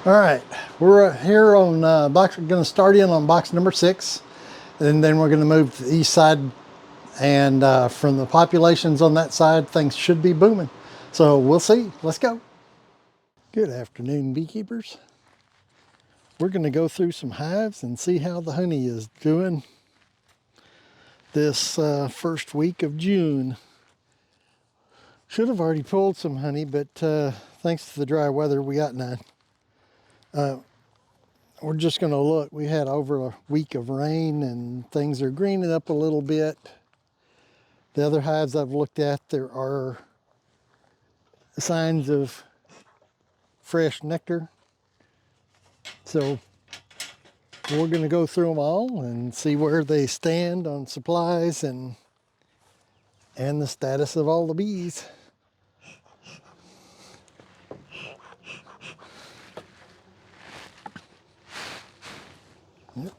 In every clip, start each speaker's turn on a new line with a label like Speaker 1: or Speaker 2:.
Speaker 1: All right, we're here on box. We're going to start in on box number 6, and then we're going to move to the east side. And from the populations on that side, things should be booming. So we'll see. Let's go. Good afternoon, beekeepers. We're going to go through some hives and see how the honey is doing this first week of June. Should have already pulled some honey, but thanks to the dry weather, we got none. We're just going to look. We had over a week of rain and things are greening up a little bit. The other hives I've looked at, there are signs of fresh nectar. So we're going to go through them all and see where they stand on supplies and the status of all the bees. Yep.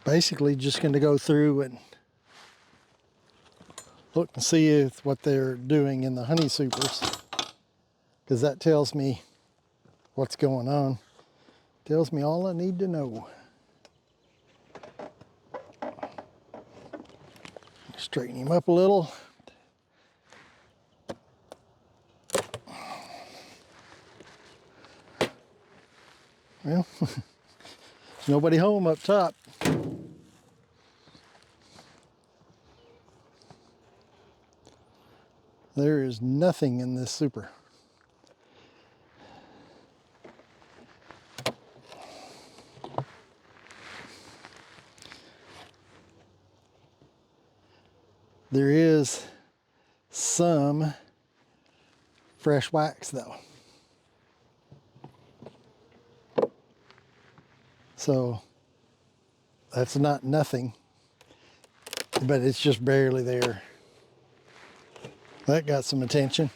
Speaker 1: Basically just going to go through and look and see if what they're doing in the honey supers, because that tells me what's going on. Tells me all I need to know. Straighten him up a little. Well, there's nobody home up top. There is nothing in this super. There is some fresh wax though. So that's not nothing, but it's just barely there. That got some attention.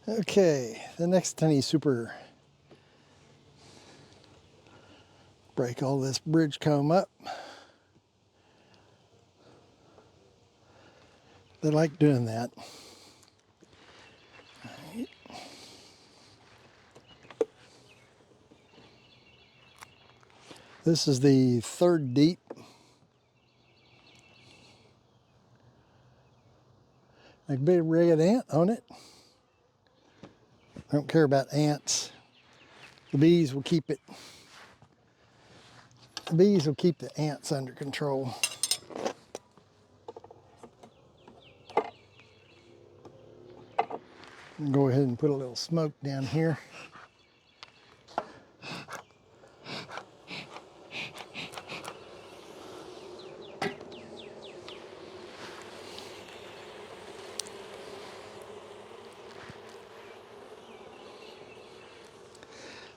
Speaker 1: Okay, the next honey super. Break all this bridge comb up. They like doing that. This is the third deep. A big red ant on it. I don't care about ants. The bees will keep it. The bees will keep the ants under control. Go ahead and put a little smoke down here.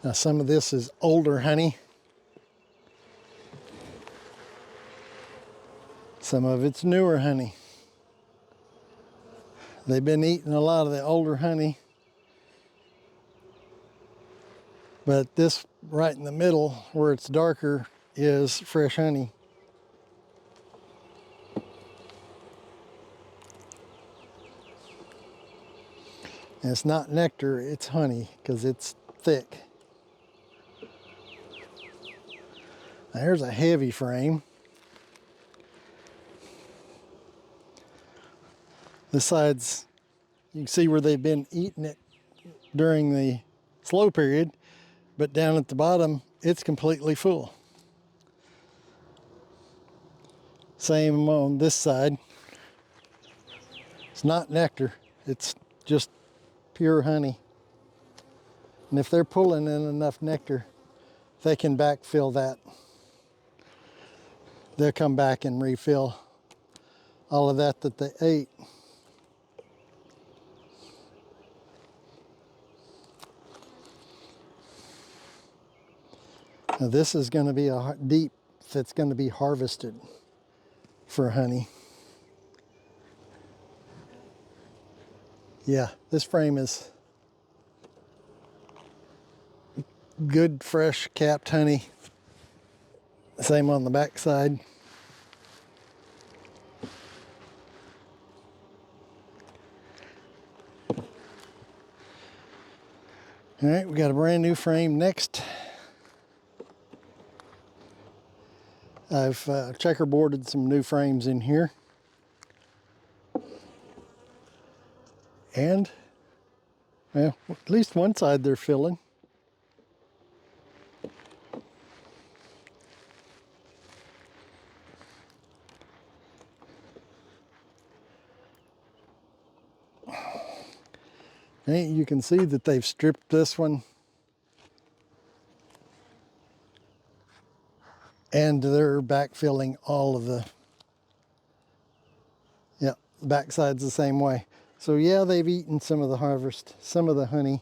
Speaker 1: Now some of this is older honey. Some of it's newer honey. They've been eating a lot of the older honey. But this right in the middle where it's darker is fresh honey. And it's not nectar, it's honey because it's thick. Now here's a heavy frame. This side's, you can see where they've been eating it during the slow period, but down at the bottom, it's completely full. Same on this side. It's not nectar, it's just pure honey. And if they're pulling in enough nectar, they can backfill that. They'll come back and refill all of that they ate. Now this is going to be a deep that's going to be harvested for honey. Yeah, this frame is good, fresh, capped honey. Same on the back side. All right, we got a brand new frame next. I've checkerboarded some new frames in here. And, well, at least one side they're filling. And you can see that they've stripped this one. And they're backfilling all of the, yeah, the backside's the same way. So yeah, they've eaten some of the harvest, some of the honey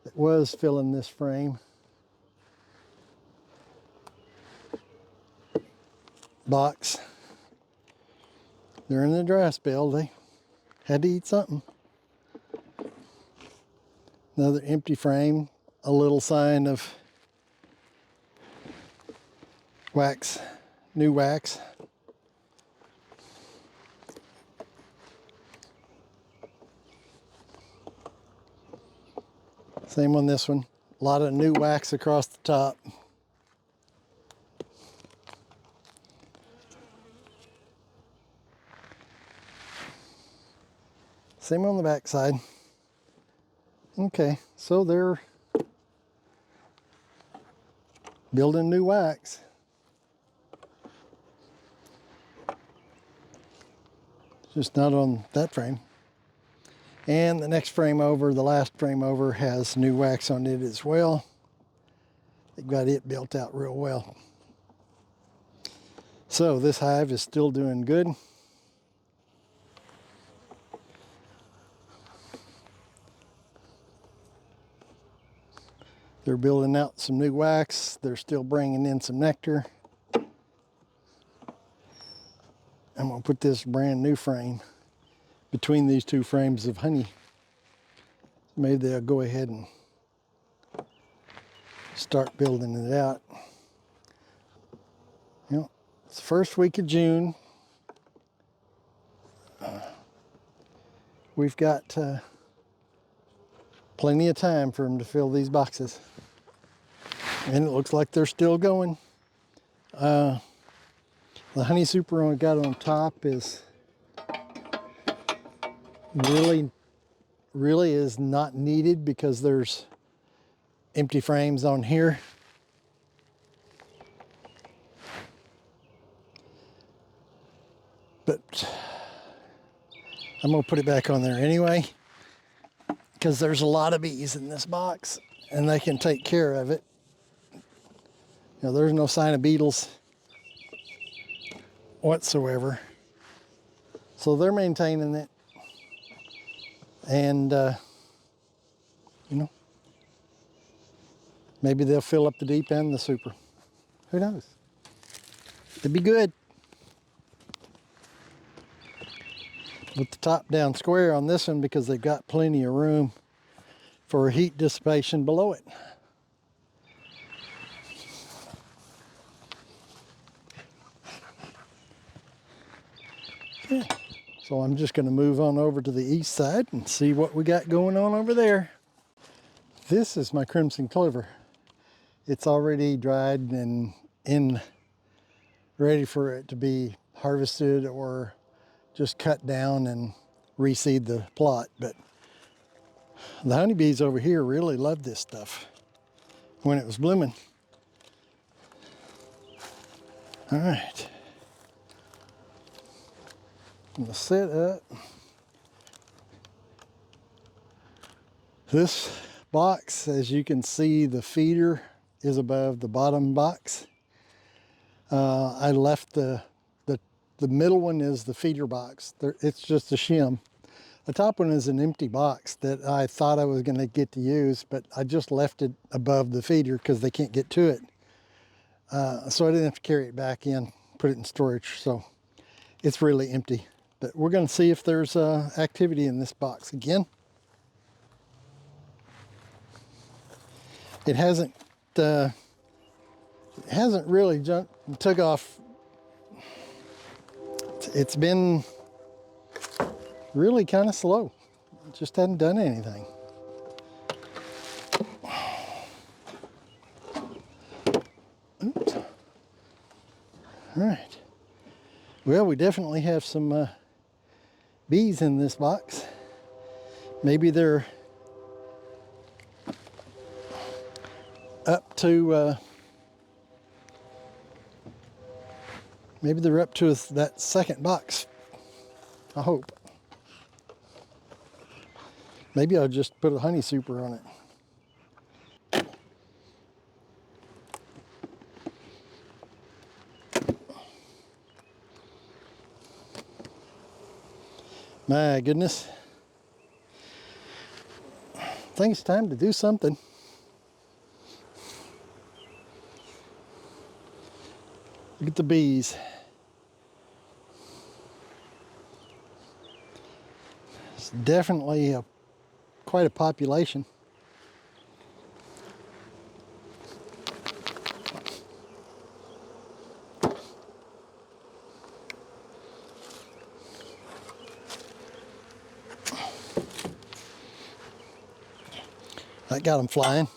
Speaker 1: that was filling this frame. Box. They're in the dry spell. They had to eat something. Another empty frame, a little sign of wax, new wax. Same on this one. A lot of new wax across the top. Same on the back side. Okay, so they're building new wax. Just not on that frame. And the next frame over, the last frame over, has new wax on it as well. They've got it built out real well. So this hive is still doing good. They're building out some new wax. They're still bringing in some nectar. I'm going to put this brand new frame between these two frames of honey. Maybe they'll go ahead and start building it out. You know, it's the first week of June. We've got plenty of time for them to fill these boxes. And it looks like they're still going. The honey super I got on top is really is not needed because there's empty frames on here. But I'm gonna put it back on there anyway because there's a lot of bees in this box and they can take care of it. You know, there's no sign of beetles whatsoever. So they're maintaining it. And, you know, maybe they'll fill up the deep and the super. Who knows? It'd be good. With the top down square on this one because they've got plenty of room for heat dissipation below it. Okay. So I'm just going to move on over to the east side and see what we got going on over there. This is my crimson clover. It's already dried and ready for it to be harvested or just cut down and reseed the plot. But the honeybees over here really loved this stuff when it was blooming. All right. I'm gonna set up this box. As you can see, the feeder is above the bottom box. I left the middle one is the feeder box. It's just a shim. The top one is an empty box that I thought I was going to get to use, but I just left it above the feeder because they can't get to it. So I didn't have to carry it back in, put it in storage. So it's really empty. But we're going to see if there's activity in this box again. It hasn't really took off. It's been really kind of slow. It just hadn't done anything. All right. Well, we definitely have some bees in this box. Maybe they're up to that second box. I hope. Maybe I'll just put a honey super on it. My goodness. I think it's time to do something. Look at the bees. It's definitely quite a population. That got them flying.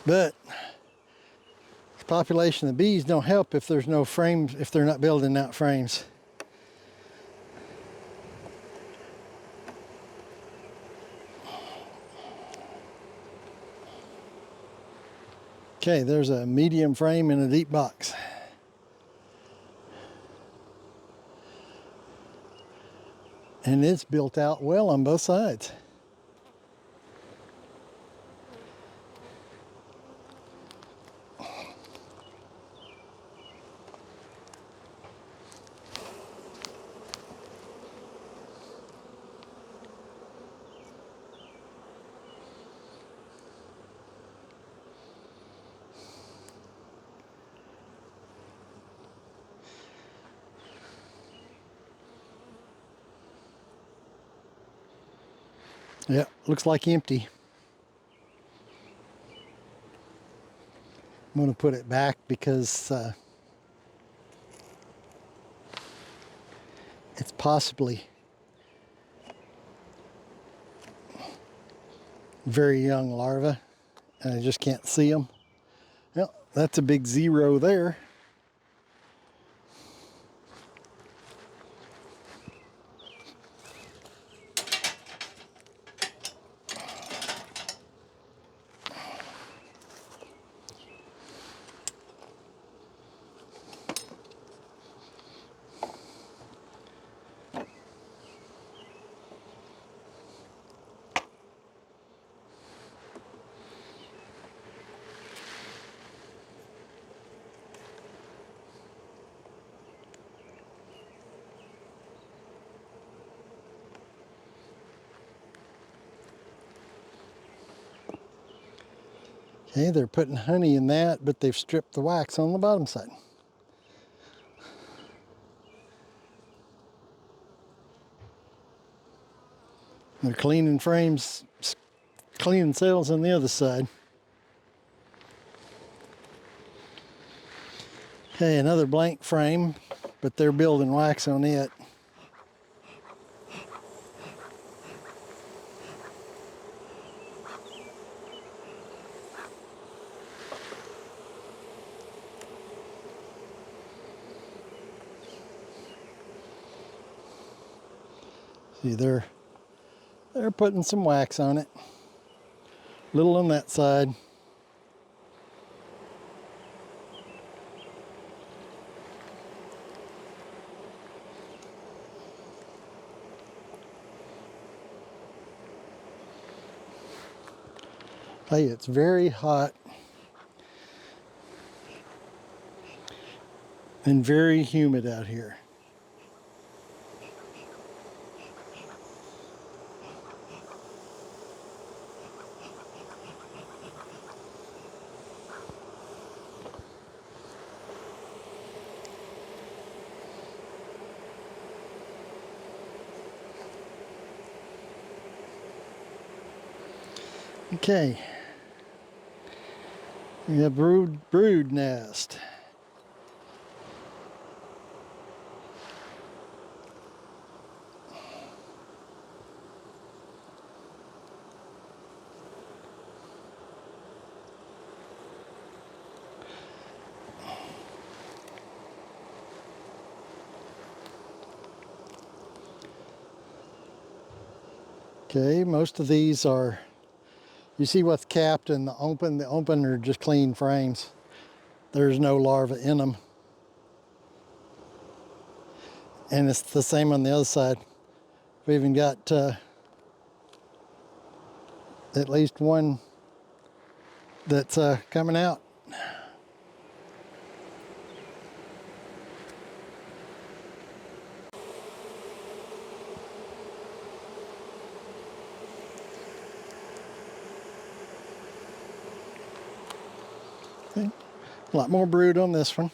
Speaker 1: But the population of bees don't help if there's no frames, if they're not building out frames. Okay, there's a medium frame in a deep box. And it's built out well on both sides. Yeah, looks like empty. I'm going to put it back because it's possibly very young larvae, and I just can't see them. Well, that's a big 0 there. Okay, they're putting honey in that, but they've stripped the wax on the bottom side. They're cleaning frames, cleaning cells on the other side. Okay, another blank frame, but they're building wax on it. See, they're putting some wax on it. Little on that side. Hey, it's very hot and very humid out here. Okay, we have brood nest. Okay, most of these are, you see what's capped and the open. The open are just clean frames. There's no larva in them. And it's the same on the other side. We even got at least one that's coming out. Okay. A lot more brood on this one.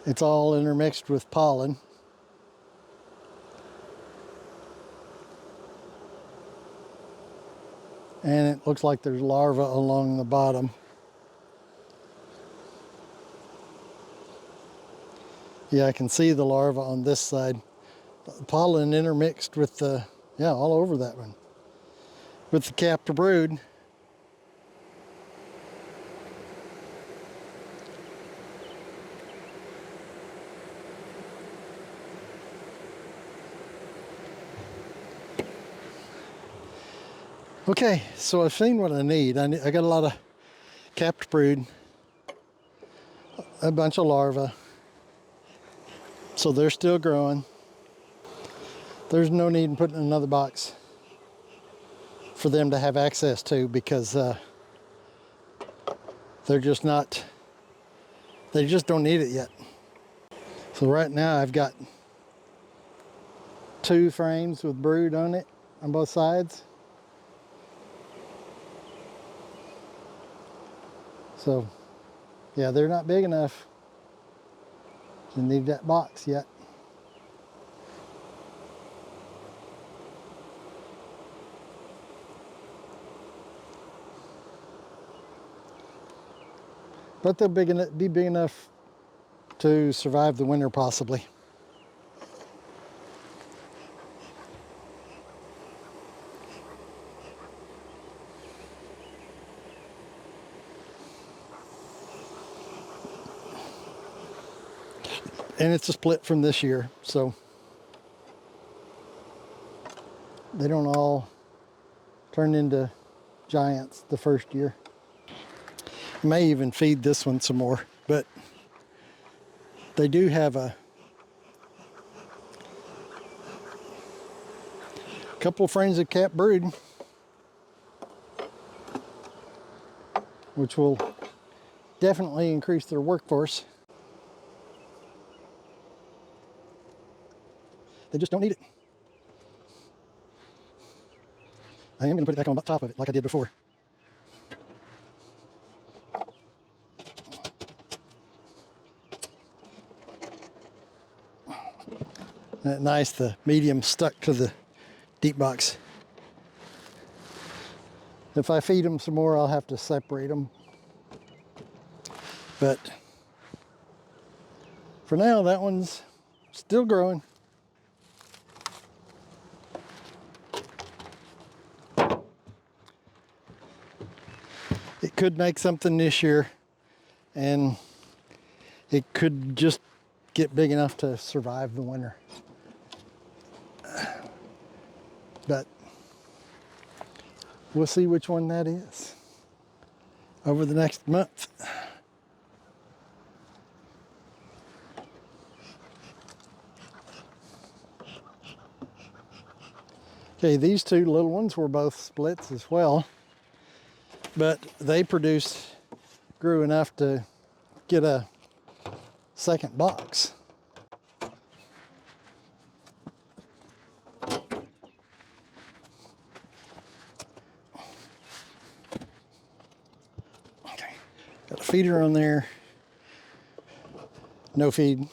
Speaker 1: It's all intermixed with pollen. And it looks like there's larvae along the bottom. Yeah, I can see the larvae on this side. Pollen intermixed with the, yeah, all over that one. With the capped brood. Okay, so I've seen what I need. I got a lot of capped brood, a bunch of larvae. So they're still growing. There's no need in putting another box for them to have access to, because they're just not, they just don't need it yet. So right now I've got 2 frames with brood on it on both sides. So yeah, they're not big enough to need that box yet. But they'll be big enough to survive the winter possibly. And it's a split from this year, so they don't all turn into giants the first year. May even feed this one some more, but they do have a couple of frames of capped brood, which will definitely increase their workforce. They just don't need it. I am going to put it back on top of it like I did before. Isn't that nice? The medium stuck to the deep box. If I feed them some more, I'll have to separate them. But for now, that one's still growing. It could make something this year, and it could just get big enough to survive the winter. But we'll see which one that is over the next month. Okay, these 2 little ones were both splits as well, but they grew enough to get a second box. Okay, got a feeder on there, no feed.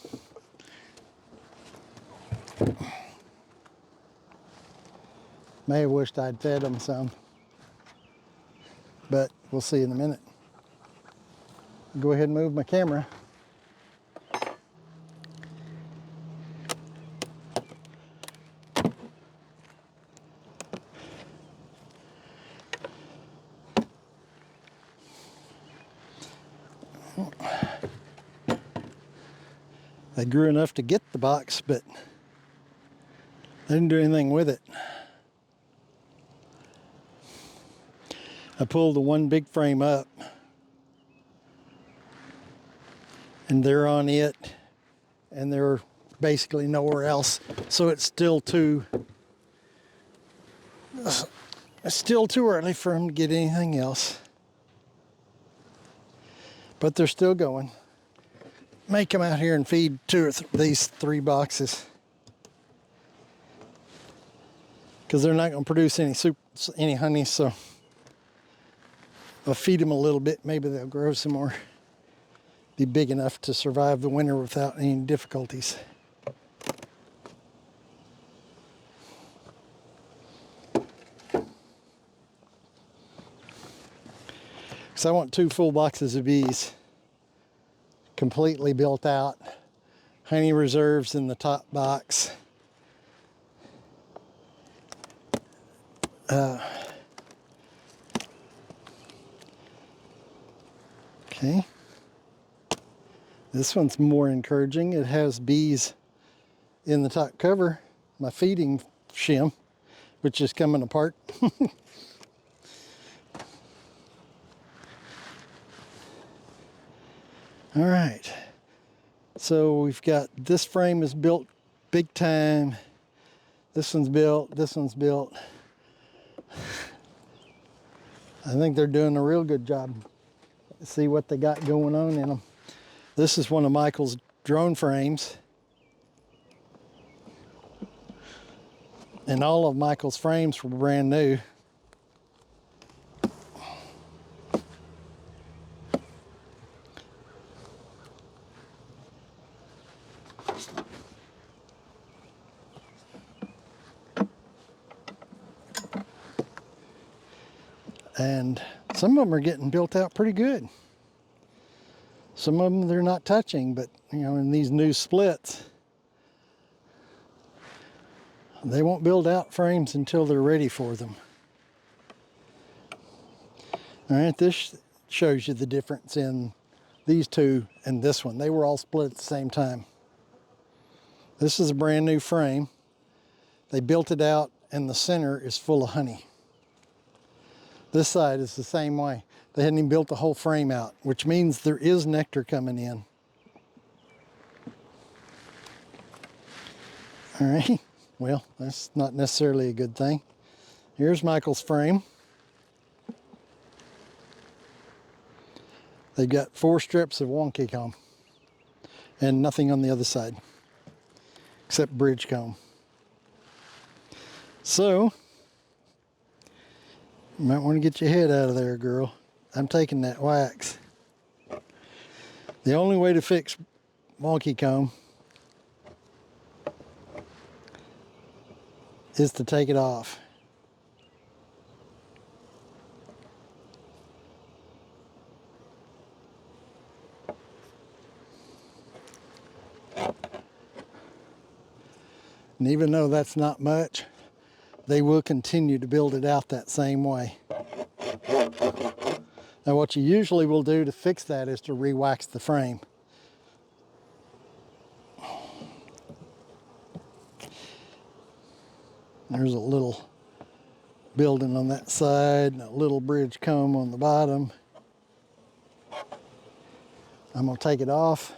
Speaker 1: May have wished I'd fed them some, but we'll see in a minute. Go ahead and move my camera. They grew enough to get the box, but they didn't do anything with it. I pulled the one big frame up, and they're on it, and they're basically nowhere else. So it's still too early for them to get anything else. But they're still going. May come out here and feed these three boxes, because they're not going to produce any honey. So I'll feed them a little bit. Maybe they'll grow some more. Be big enough to survive the winter without any difficulties. So I want 2 full boxes of bees, completely built out. Honey reserves in the top box. Okay. This one's more encouraging. It has bees in the top cover. My feeding shim, which is coming apart. All right. So we've got this frame is built big time. This one's built. This one's built. I think they're doing a real good job. See what they got going on in them. This is one of Michael's drone frames. And all of Michael's frames were brand new. And some of them are getting built out pretty good. Some of them they're not touching, but you know, in these new splits, they won't build out frames until they're ready for them. All right, this shows you the difference in these two and this one. They were all split at the same time. This is a brand new frame. They built it out and the center is full of honey. This side is the same way. They hadn't even built the whole frame out, which means there is nectar coming in. All right, well, that's not necessarily a good thing. Here's Michael's frame. They've got 4 strips of wonky comb and nothing on the other side except bridge comb. So, you might want to get your head out of there, girl. I'm taking that wax. The only way to fix wonky comb is to take it off. And even though that's not much, they will continue to build it out that same way. Now what you usually will do to fix that is to re-wax the frame. There's a little building on that side and a little bridge comb on the bottom. I'm going to take it off.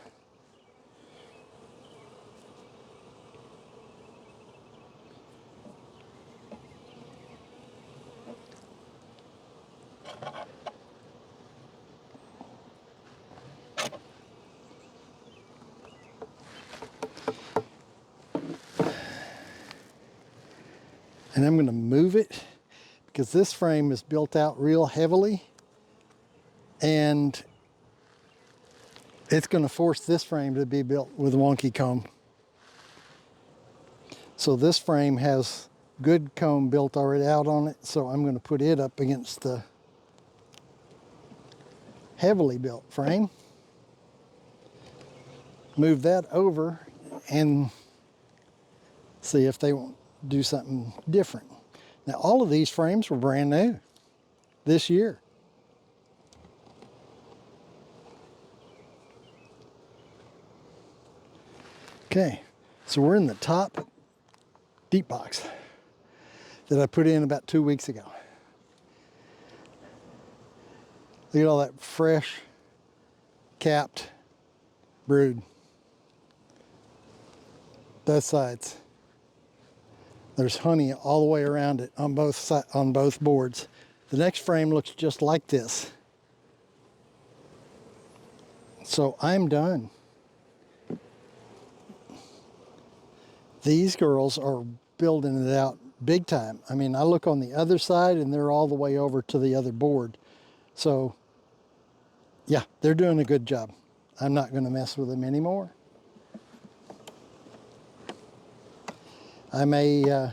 Speaker 1: And I'm going to move it because this frame is built out real heavily and it's going to force this frame to be built with wonky comb. So this frame has good comb built already out on it, so I'm going to put it up against the heavily built frame. Move that over and see if they won't do something different. Now all of these frames were brand new this year. Okay, so we're in the top deep box that I put in about 2 weeks ago. Look at all that fresh, capped brood. Both sides. There's honey all the way around it on both boards. The next frame looks just like this. So I'm done. These girls are building it out big time. I mean, I look on the other side and they're all the way over to the other board. So yeah, they're doing a good job. I'm not going to mess with them anymore. I may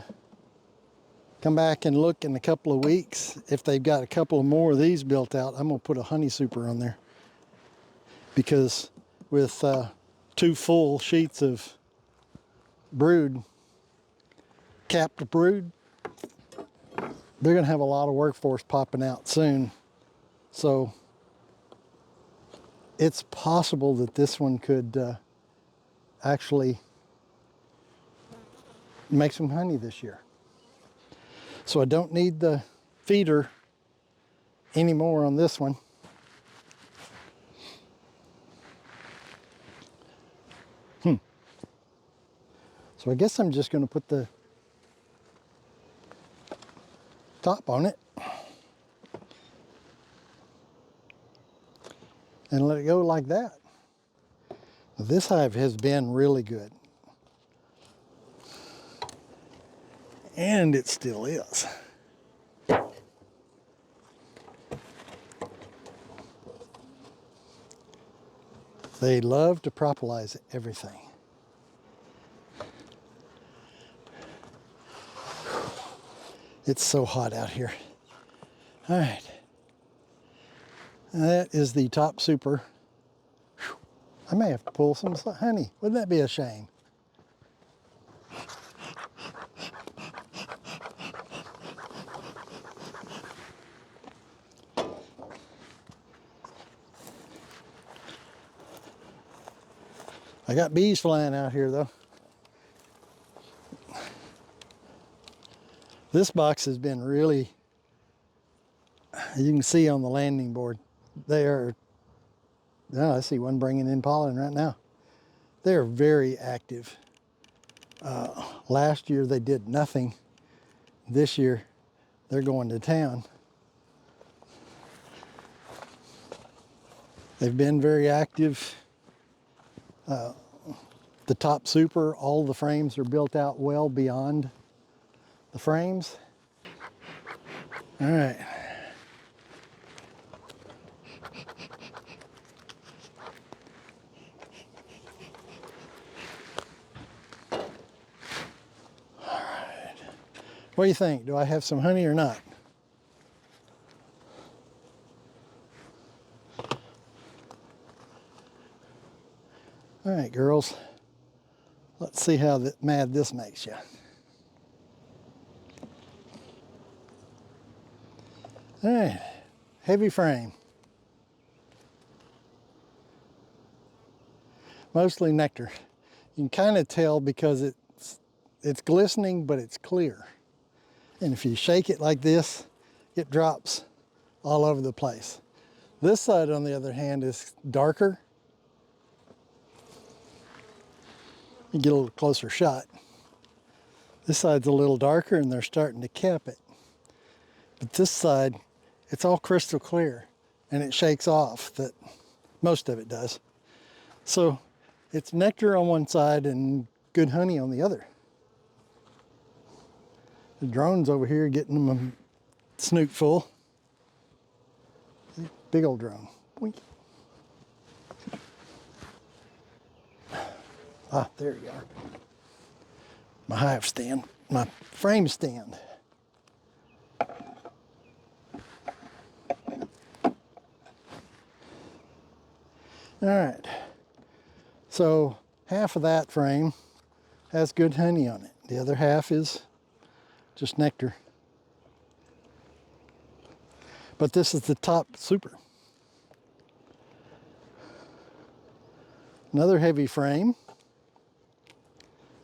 Speaker 1: come back and look in a couple of weeks. If they've got a couple of more of these built out, I'm going to put a honey super on there. Because with 2 full sheets of brood, capped brood, they're going to have a lot of workforce popping out soon. So it's possible that this one could actually make some honey this year. So I don't need the feeder anymore on this one. So I guess I'm just going to put the top on it and let it go like that. This hive has been really good. And it still is. They love to propolize everything. It's so hot out here. All right. That is the top super. Whew. I may have to pull some honey. Wouldn't that be a shame? I got bees flying out here though. This box has been really, you can see on the landing board, they are, oh, I see one bringing in pollen right now. They are very active. Last year they did nothing. This year they're going to town. They've been very active. The top super, all the frames are built out well beyond the frames. All right. All right. What do you think? Do I have some honey or not? All right, girls. Let's see how mad this makes you. All right, heavy frame. Mostly nectar. You can kind of tell because it's glistening, but it's clear. And if you shake it like this, it drops all over the place. This side, on the other hand, is darker. You get a little closer shot. This side's a little darker and they're starting to cap it. But this side, it's all crystal clear and it shakes off, that most of it does. So it's nectar on one side and good honey on the other. The drone's over here getting them a snoot full. Big old drone. Boink. Ah, there you are. My hive stand, my frame stand. All right, so half of that frame has good honey on it. The other half is just nectar. But this is the top super. Another heavy frame.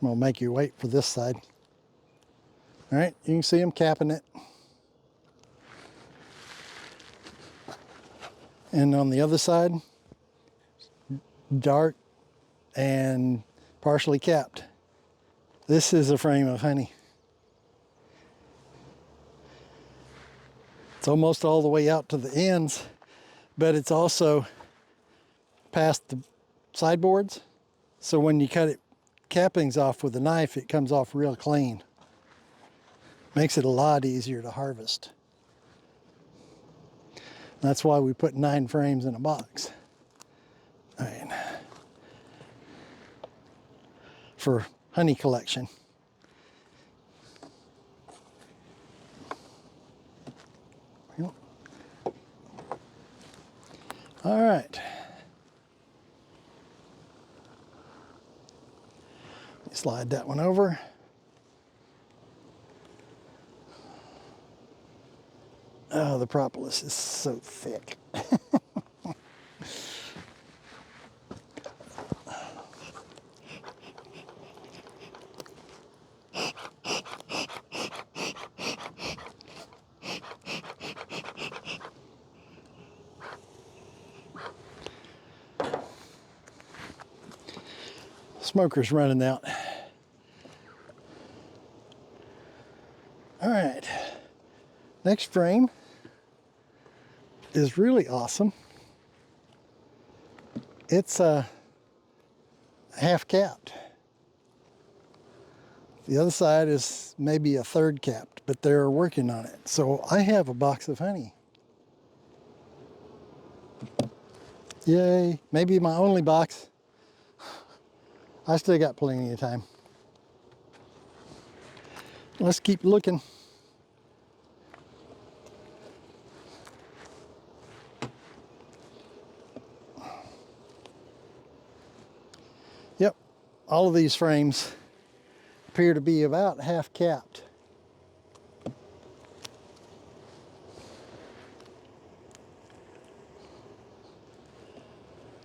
Speaker 1: We'll make you wait for this side. All right, you can see them capping it. And on the other side, dark and partially capped. This is a frame of honey. It's almost all the way out to the ends, but it's also past the sideboards. So when you cut it cappings off with a knife, it comes off real clean. Makes it a lot easier to harvest. That's why we put 9 frames in a box. All right. For honey collection. All right. Slide that one over. Oh, the propolis is so thick. Smoker's running out. All right, next frame is really awesome. It's half capped. The other side is maybe a third capped, but they're working on it. So I have a box of honey. Yay, maybe my only box. I still got plenty of time. Let's keep looking. Yep, all of these frames appear to be about half capped.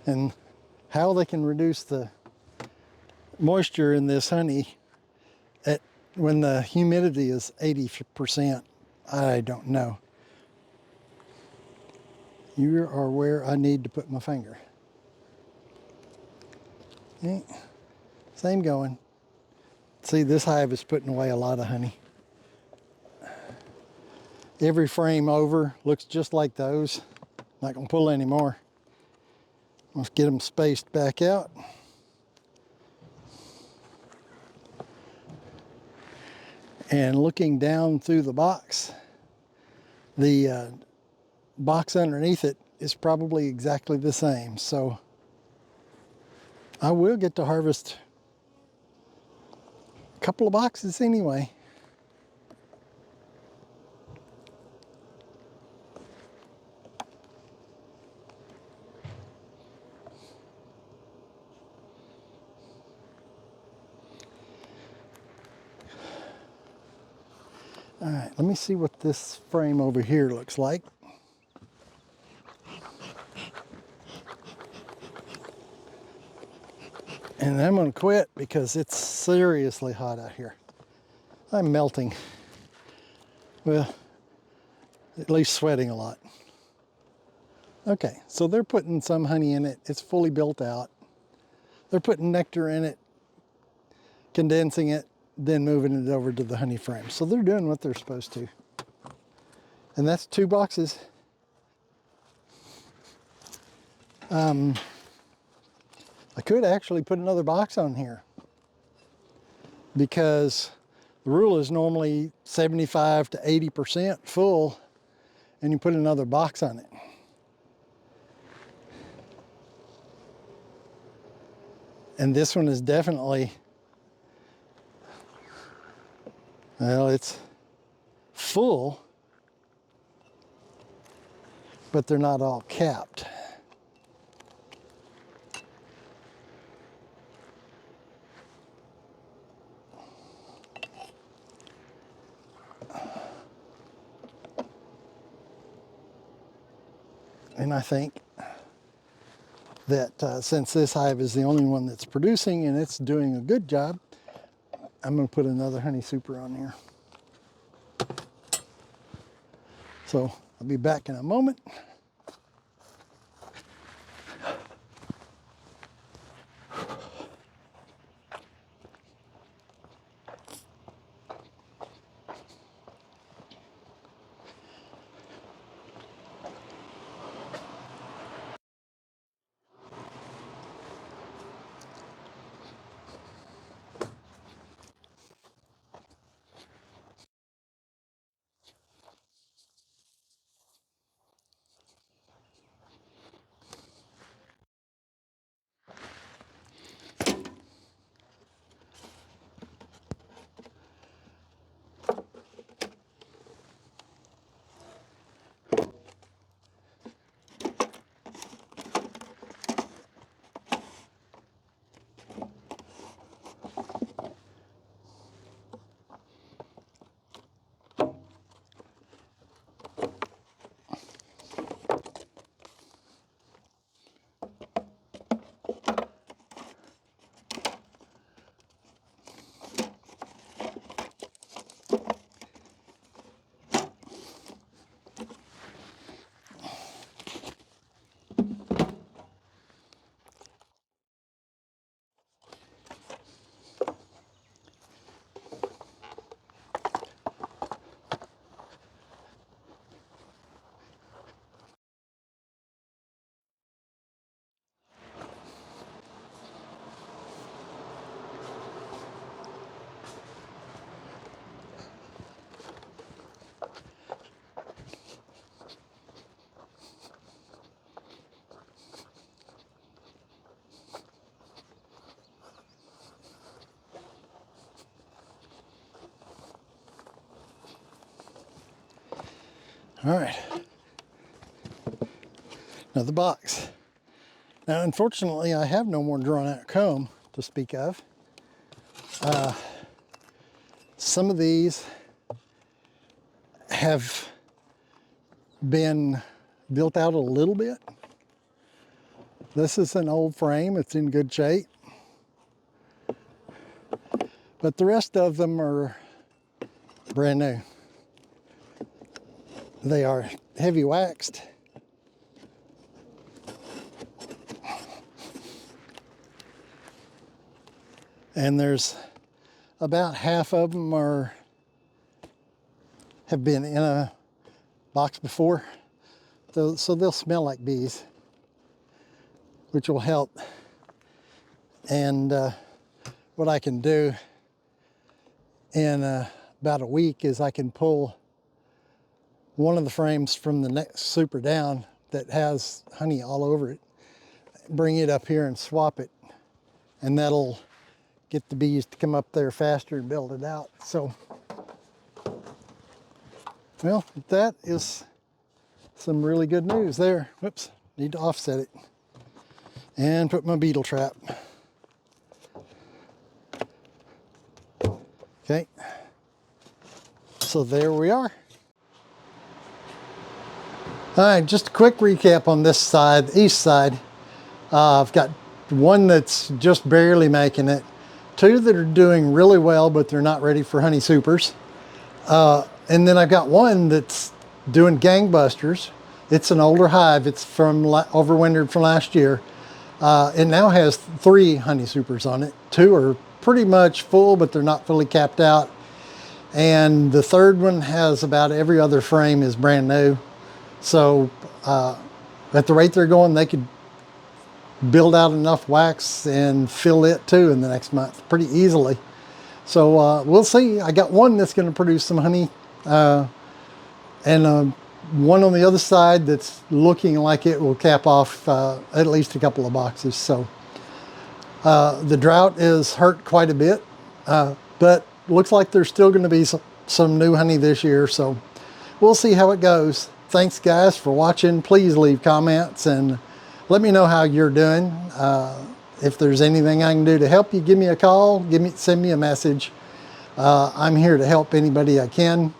Speaker 1: And how they can reduce the moisture in this honey when the humidity is 80%, I don't know. You are where I need to put my finger. Okay. Same going. See, this hive is putting away a lot of honey. Every frame over looks just like those. Not gonna pull any more. Let's get them spaced back out. And looking down through the box, the box underneath it is probably exactly the same. So I will get to harvest a couple of boxes anyway. All right, let me see what this frame over here looks like. And I'm gonna quit because it's seriously hot out here. I'm melting. Well, at least sweating a lot. Okay, so they're putting some honey in it. It's fully built out. They're putting nectar in it, condensing it, then moving it over to the honey frame. So they're doing what they're supposed to. And that's 2 boxes. I could actually put another box on here because the rule is normally 75 to 80% full, and you put another box on it. And this one is definitely, well, it's full, but they're not all capped. And I think that since this hive is the only one that's producing and it's doing a good job, I'm going to put another honey super on here. So I'll be back in a moment. All right, another box. Now, unfortunately, I have no more drawn out comb to speak of. Some of these have been built out a little bit. This is an old frame, it's in good shape. But the rest of them are brand new. They are heavy waxed. And there's about half of them have been in a box before. So they'll smell like bees, which will help. And what I can do in about a week is I can pull one of the frames from the next super down that has honey all over it, bring it up here and swap it, and that'll get the bees to come up there faster and build it out. So, well, that is some really good news there. Whoops, need to offset it and put my beetle trap. Okay, so there we are. All right, just a quick recap on this side, the east side. I've got one that's just barely making it, two that are doing really well, but they're not ready for honey supers. And then I've got one that's doing gangbusters. It's an older hive. It's from overwintered from last year. It now has 3 honey supers on it. 2 are pretty much full, but they're not fully capped out. And the third one has about every other frame is brand new. So at the rate they're going, they could build out enough wax and fill it too in the next month pretty easily. So we'll see. I got one that's going to produce some honey, and one on the other side that's looking like it will cap off at least a couple of boxes. So the drought is hurt quite a bit, but looks like there's still going to be some new honey this year. So we'll see how it goes. Thanks guys for watching. Please leave comments and let me know how you're doing. If there's anything I can do to help you, give me a call, send me a message. I'm here to help anybody I can.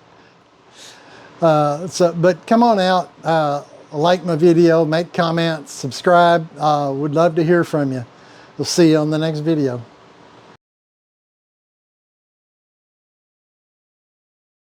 Speaker 1: But come on out, like my video, make comments, subscribe. Would love to hear from you. We'll see you on the next video.